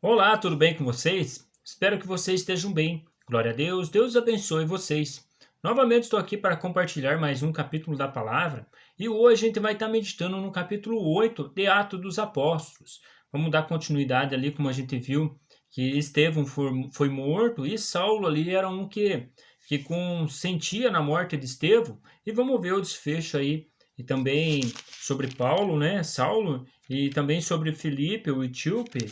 Olá, tudo bem com vocês? Espero que vocês estejam bem. Glória a Deus, Deus abençoe vocês. Novamente estou aqui para compartilhar mais um capítulo da palavra e hoje a gente vai estar meditando no capítulo 8 de Atos dos Apóstolos. Vamos dar continuidade ali, como a gente viu, que Estevão foi morto e Saulo ali era um que consentia na morte de Estevão, e vamos ver o desfecho aí e também sobre Paulo, né, Saulo, e também sobre Filipe, o etíope.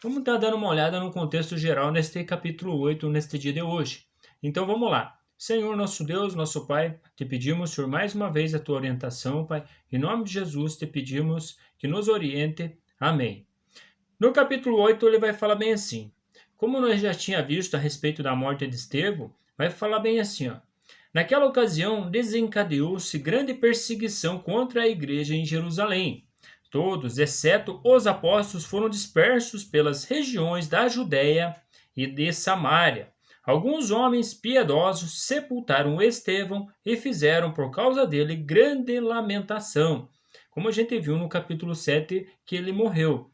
Vamos estar dando uma olhada no contexto geral neste capítulo 8, neste dia de hoje. Então vamos lá. Senhor, nosso Deus, nosso Pai, te pedimos, Senhor, mais uma vez a tua orientação, Pai. Em nome de Jesus, te pedimos que nos oriente. Amém. No capítulo 8, ele vai falar bem assim. Como nós já tinha visto a respeito da morte de Estevão, vai falar bem assim, ó. Naquela ocasião, desencadeou-se grande perseguição contra a igreja em Jerusalém. Todos, exceto os apóstolos, foram dispersos pelas regiões da Judéia e de Samária. Alguns homens piedosos sepultaram Estevão e fizeram por causa dele grande lamentação, como a gente viu no capítulo 7 que ele morreu.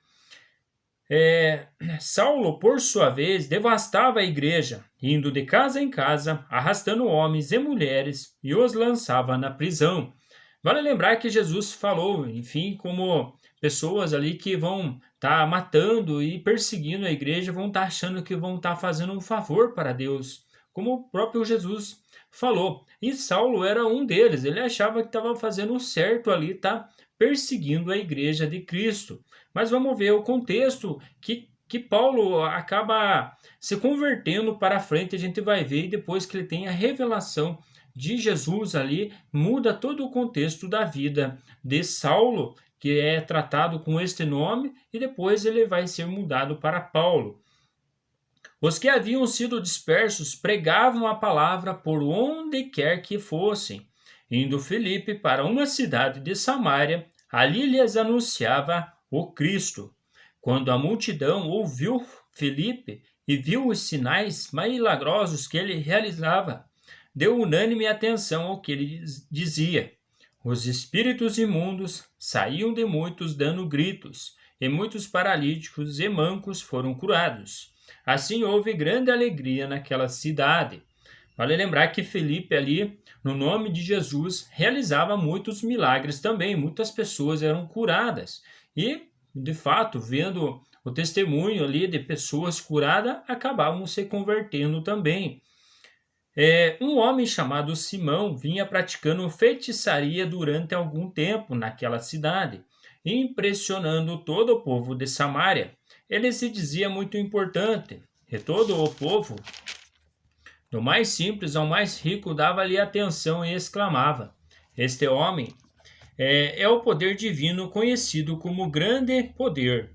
Saulo, por sua vez, devastava a igreja, indo de casa em casa, arrastando homens e mulheres, e os lançava na prisão. Vale lembrar que Jesus falou, enfim, como pessoas ali que vão estar matando e perseguindo a igreja, vão estar achando que vão estar fazendo um favor para Deus, como o próprio Jesus falou. E Saulo era um deles, ele achava que estava fazendo o certo ali, tá perseguindo a igreja de Cristo. Mas vamos ver o contexto que Paulo acaba se convertendo para frente, a gente vai ver, e depois que ele tem a revelação de Jesus ali, muda todo o contexto da vida de Saulo, que é tratado com este nome, e depois ele vai ser mudado para Paulo. Os que haviam sido dispersos pregavam a palavra por onde quer que fossem. Indo Filipe para uma cidade de Samária, ali lhes anunciava o Cristo. Quando a multidão ouviu Filipe e viu os sinais milagrosos que ele realizava, deu unânime atenção ao que ele dizia. Os espíritos imundos saíam de muitos dando gritos, e muitos paralíticos e mancos foram curados. Assim houve grande alegria naquela cidade. Vale lembrar que Filipe ali, no nome de Jesus, realizava muitos milagres também, muitas pessoas eram curadas. E, de fato, vendo o testemunho ali de pessoas curadas, acabavam se convertendo também. Um homem chamado Simão vinha praticando feitiçaria durante algum tempo naquela cidade, impressionando todo o povo de Samária. Ele se dizia muito importante, e todo o povo, do mais simples ao mais rico, dava-lhe atenção e exclamava: Este homem é o poder divino conhecido como grande poder.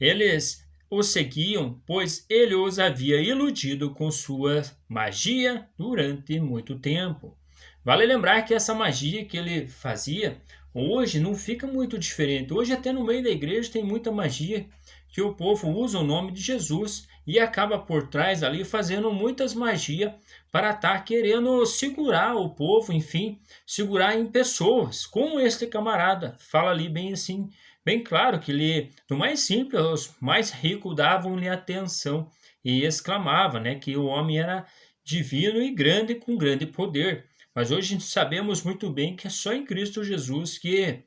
Eles o seguiam, pois ele os havia iludido com sua magia durante muito tempo. Vale lembrar que essa magia que ele fazia hoje não fica muito diferente. Hoje, até no meio da igreja, tem muita magia que o povo usa o nome de Jesus e acaba por trás ali fazendo muitas magias para estar querendo segurar o povo, enfim, segurar em pessoas. Como este camarada fala ali bem assim, bem claro que ele, do mais simples aos mais ricos, davam-lhe atenção e exclamava, né, que o homem era divino e grande, com grande poder. Mas hoje sabemos muito bem que é só em Cristo Jesus que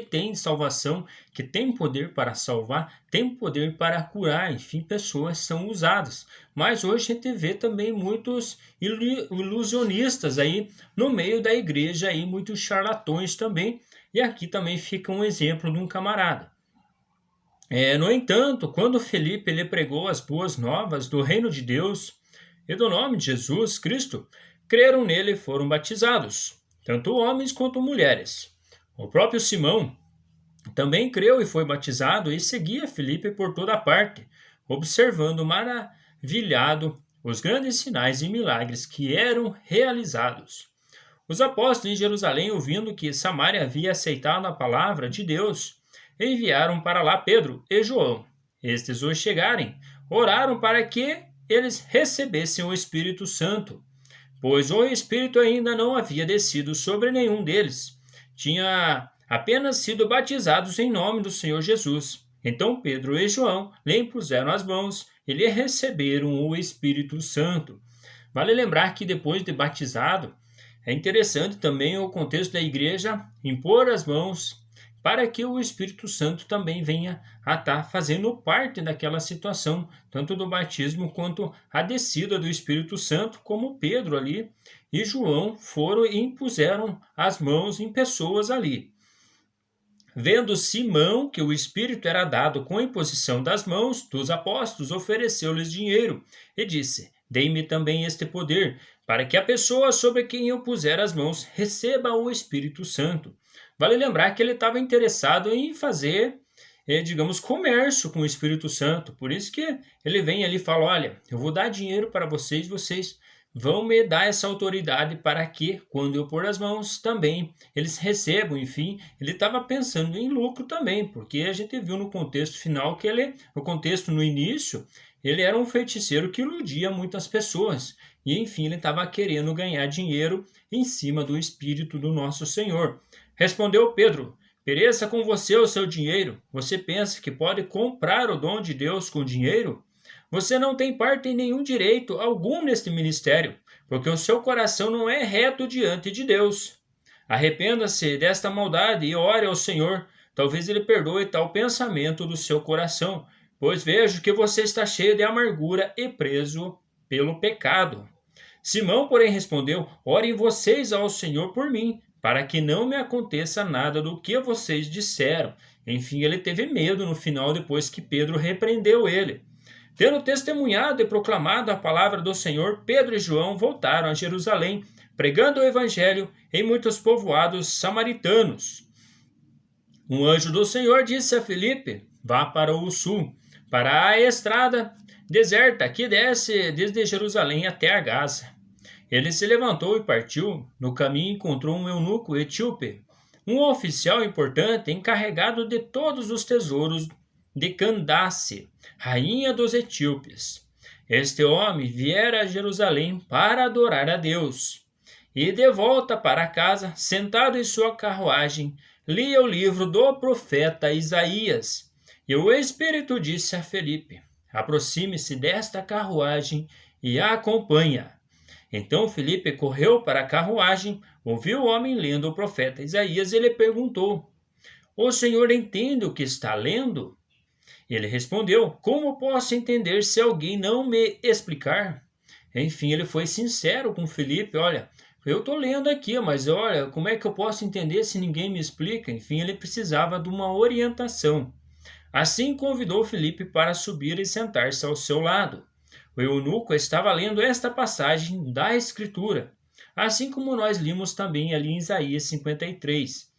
tem salvação, que tem poder para salvar, tem poder para curar, enfim, pessoas são usadas. Mas hoje a gente vê também muitos ilusionistas aí no meio da igreja, aí, muitos charlatões também, e aqui também fica um exemplo de um camarada. No entanto, quando Felipe ele pregou as boas novas do reino de Deus e do nome de Jesus Cristo, creram nele e foram batizados, tanto homens quanto mulheres. O próprio Simão também creu e foi batizado e seguia Filipe por toda parte, observando maravilhado os grandes sinais e milagres que eram realizados. Os apóstolos em Jerusalém, ouvindo que Samaria havia aceitado a palavra de Deus, enviaram para lá Pedro e João. Estes, ao chegarem, oraram para que eles recebessem o Espírito Santo, pois o Espírito ainda não havia descido sobre nenhum deles. Tinha apenas sido batizados em nome do Senhor Jesus. Então Pedro e João lhe impuseram as mãos e lhe receberam o Espírito Santo. Vale lembrar que depois de batizado, é interessante também o contexto da igreja impor as mãos para que o Espírito Santo também venha a estar fazendo parte daquela situação, tanto do batismo quanto a descida do Espírito Santo, como Pedro ali e João foram e impuseram as mãos em pessoas ali. Vendo Simão que o Espírito era dado com a imposição das mãos dos apóstolos, ofereceu-lhes dinheiro e disse: Dei-me também este poder, para que a pessoa sobre quem eu puser as mãos receba o Espírito Santo. Vale lembrar que ele estava interessado em fazer, digamos, comércio com o Espírito Santo. Por isso que ele vem ali e fala: olha, eu vou dar dinheiro para vocês, vocês vão me dar essa autoridade para que, quando eu pôr as mãos, também eles recebam. Enfim, ele estava pensando em lucro também, porque a gente viu no contexto final que no contexto no início, ele era um feiticeiro que iludia muitas pessoas. E enfim, ele estava querendo ganhar dinheiro em cima do Espírito do nosso Senhor. Respondeu Pedro: pereça com você o seu dinheiro. Você pensa que pode comprar o dom de Deus com dinheiro? Você não tem parte em nenhum direito algum neste ministério, porque o seu coração não é reto diante de Deus. Arrependa-se desta maldade e ore ao Senhor. Talvez ele perdoe tal pensamento do seu coração, pois vejo que você está cheio de amargura e preso pelo pecado. Simão, porém, respondeu: orem vocês ao Senhor por mim, para que não me aconteça nada do que vocês disseram. Enfim, ele teve medo no final, depois que Pedro repreendeu ele. Tendo testemunhado e proclamado a palavra do Senhor, Pedro e João voltaram a Jerusalém, pregando o evangelho em muitos povoados samaritanos. Um anjo do Senhor disse a Filipe: vá para o sul, para a estrada deserta que desce desde Jerusalém até a Gaza. Ele se levantou e partiu. No caminho encontrou um eunuco etíope, um oficial importante encarregado de todos os tesouros de Candace, rainha dos etíopes. Este homem viera a Jerusalém para adorar a Deus. E de volta para casa, sentado em sua carruagem, lia o livro do profeta Isaías. E o Espírito disse a Filipe: aproxime-se desta carruagem e a acompanha. Então Filipe correu para a carruagem, ouviu o homem lendo o profeta Isaías e lhe perguntou: o senhor entende o que está lendo? Ele respondeu: como posso entender se alguém não me explicar? Enfim, ele foi sincero com Filipe: olha, eu estou lendo aqui, mas olha, como é que eu posso entender se ninguém me explica? Enfim, ele precisava de uma orientação. Assim convidou Filipe para subir e sentar-se ao seu lado. O eunuco estava lendo esta passagem da Escritura, assim como nós limos também ali em Isaías 53.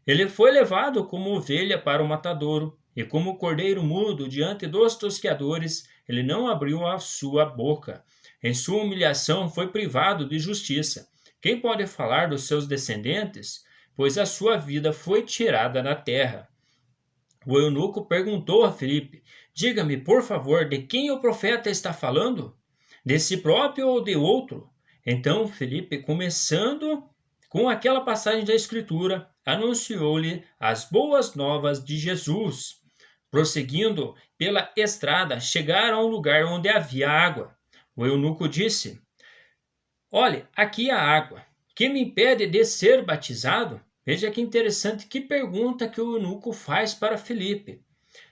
Ele foi levado como ovelha para o matadouro, e como cordeiro mudo diante dos tosqueadores, ele não abriu a sua boca. Em sua humilhação foi privado de justiça. Quem pode falar dos seus descendentes? Pois a sua vida foi tirada da terra. O eunuco perguntou a Filipe: diga-me, por favor, de quem o profeta está falando? De si próprio ou de outro? Então Filipe, começando com aquela passagem da Escritura, anunciou-lhe as boas novas de Jesus. Prosseguindo pela estrada, chegaram a um lugar onde havia água. O eunuco disse: olhe, aqui há água. Que me impede de ser batizado? Veja que interessante, que pergunta que o eunuco faz para Filipe.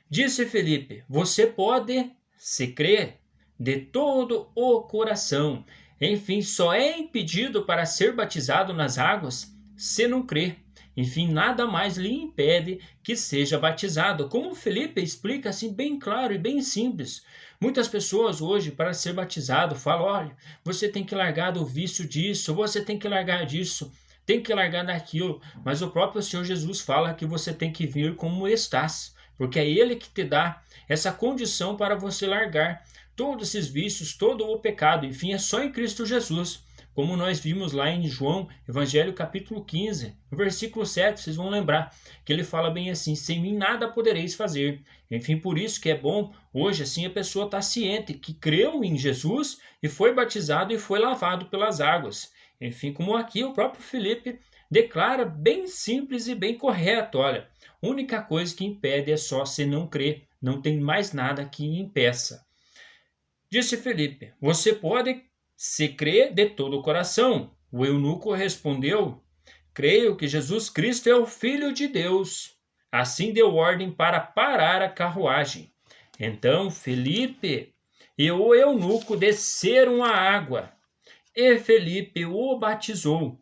Disse Filipe: você pode, se crer, de todo o coração. Enfim, só é impedido para ser batizado nas águas se não crer. Enfim, nada mais lhe impede que seja batizado. Como Filipe explica assim bem claro e bem simples. Muitas pessoas hoje, para ser batizado, falam: olha, você tem que largar do vício disso, você tem que largar disso, tem que largar daquilo. Mas o próprio Senhor Jesus fala que você tem que vir como estás, porque é Ele que te dá essa condição para você largar todos esses vícios, todo o pecado. Enfim, é só em Cristo Jesus. Como nós vimos lá em João, Evangelho capítulo 15, no versículo 7, vocês vão lembrar que ele fala bem assim: sem mim nada podereis fazer. Enfim, por isso que é bom hoje assim a pessoa estar ciente que creu em Jesus e foi batizado e foi lavado pelas águas. Enfim, como aqui o próprio Filipe declara bem simples e bem correto: olha, a única coisa que impede é só se não crer, não tem mais nada que impeça. Disse Felipe: você pode se crer de todo o coração. O eunuco respondeu: creio que Jesus Cristo é o Filho de Deus. Assim deu ordem para parar a carruagem. Então Felipe e o eunuco desceram à água, e Felipe o batizou.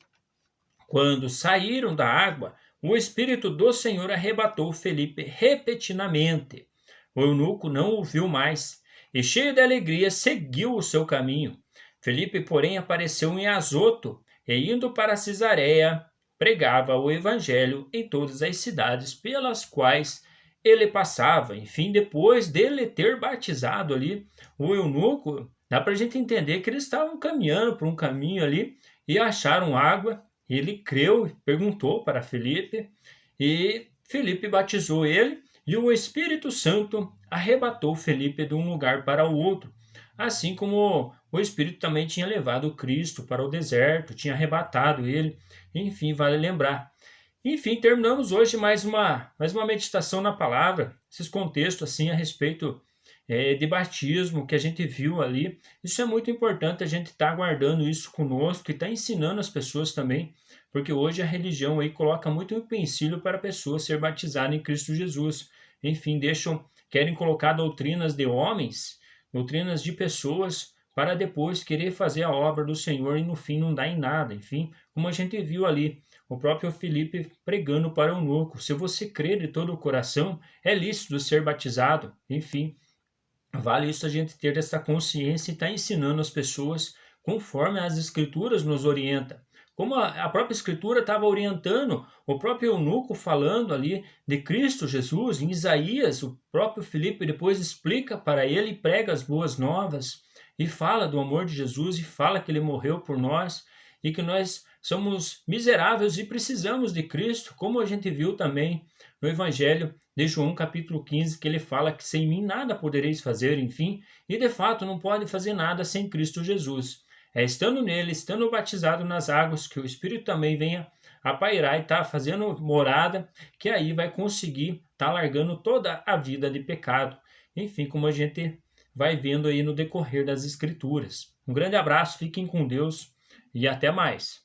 Quando saíram da água, o Espírito do Senhor arrebatou Felipe repentinamente. O eunuco não o viu mais, e cheio de alegria seguiu o seu caminho. Felipe, porém, apareceu em Azoto, e indo para Cesareia, pregava o evangelho em todas as cidades pelas quais ele passava. Enfim, depois dele ter batizado ali o eunuco, dá para a gente entender que eles estavam caminhando por um caminho ali e acharam água. Ele creu, perguntou para Felipe, e Felipe batizou ele, e o Espírito Santo arrebatou Felipe de um lugar para o outro, assim como o Espírito também tinha levado Cristo para o deserto, tinha arrebatado ele. Enfim, vale lembrar. Enfim, terminamos hoje mais uma meditação na palavra, esses contextos assim a respeito de batismo que a gente viu ali. Isso é muito importante, a gente estar guardando isso conosco e estar ensinando as pessoas também, porque hoje a religião aí coloca muito empecilho para a pessoa ser batizada em Cristo Jesus. Enfim, querem colocar doutrinas de homens, doutrinas de pessoas, para depois querer fazer a obra do Senhor e no fim não dá em nada. Enfim, como a gente viu ali, o próprio Felipe pregando para o eunuco: se você crer de todo o coração, é lícito ser batizado. Enfim, vale isso a gente ter essa consciência e estar ensinando as pessoas conforme as escrituras nos orientam. Como a própria escritura estava orientando o próprio eunuco falando ali de Cristo Jesus, em Isaías, o próprio Filipe depois explica para ele e prega as boas novas e fala do amor de Jesus e fala que ele morreu por nós e que nós somos miseráveis e precisamos de Cristo, como a gente viu também no Evangelho de João capítulo 15, que ele fala que sem mim nada podereis fazer, enfim, e de fato não pode fazer nada sem Cristo Jesus. É estando nele, estando batizado nas águas, que o Espírito também venha a pairar e tá fazendo morada, que aí vai conseguir estar largando toda a vida de pecado. Enfim, como a gente vai vendo aí no decorrer das Escrituras. Um grande abraço, fiquem com Deus e até mais.